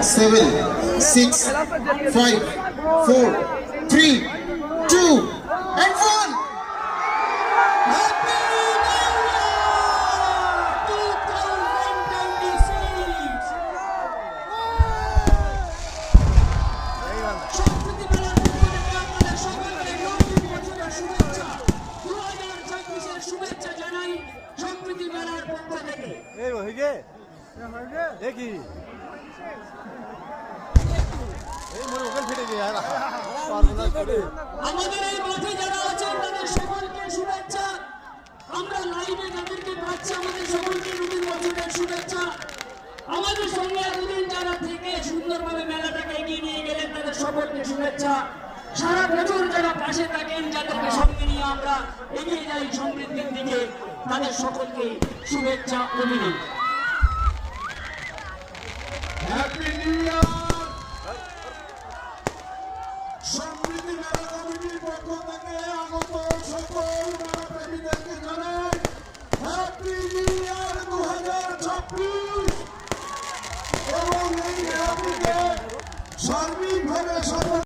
7, 6, 5, 4, 3, 2, and 1. Happy New Year 2026! সম্প্রতি মেলার পক্ষ থেকে আপনাদের সকলকে নতুন বছরের শুভেচ্ছা 2026-এর শুভেচ্ছা জানাই সম্প্রতি মেলার পক্ষ থেকে। দেখি আমাদের এই মাঠে যারা আছেন তাদের সকলকে শুভেচ্ছা। আমরা লাইভে যাদেরকে পাচ্ছি আমাদের সকলকে নতুন বছরের শুভেচ্ছা। আমাদের সঙ্গে এতদিন যারা থেকে সুন্দরভাবে মেলাটাকে এগিয়ে নিয়ে গেলেন তাদের সকলকে শুভেচ্ছা। সারা বছর যারা পাশে থাকেন যাদেরকে সঙ্গে নিয়ে আমরা এগিয়ে যাই সমৃদ্ধির দিকে তাদের সকলকে শুভেচ্ছা অভিনন্দন। Happy new year! সমৃদ্ধি মেলা কমিটির পক্ষ থেকে আগত সকল মেলাপ্রেমীদেরকে জানাই হ্যাপি নিউ ইয়ার 2026 এবং এই মেলাটিকে সার্বিকভাবে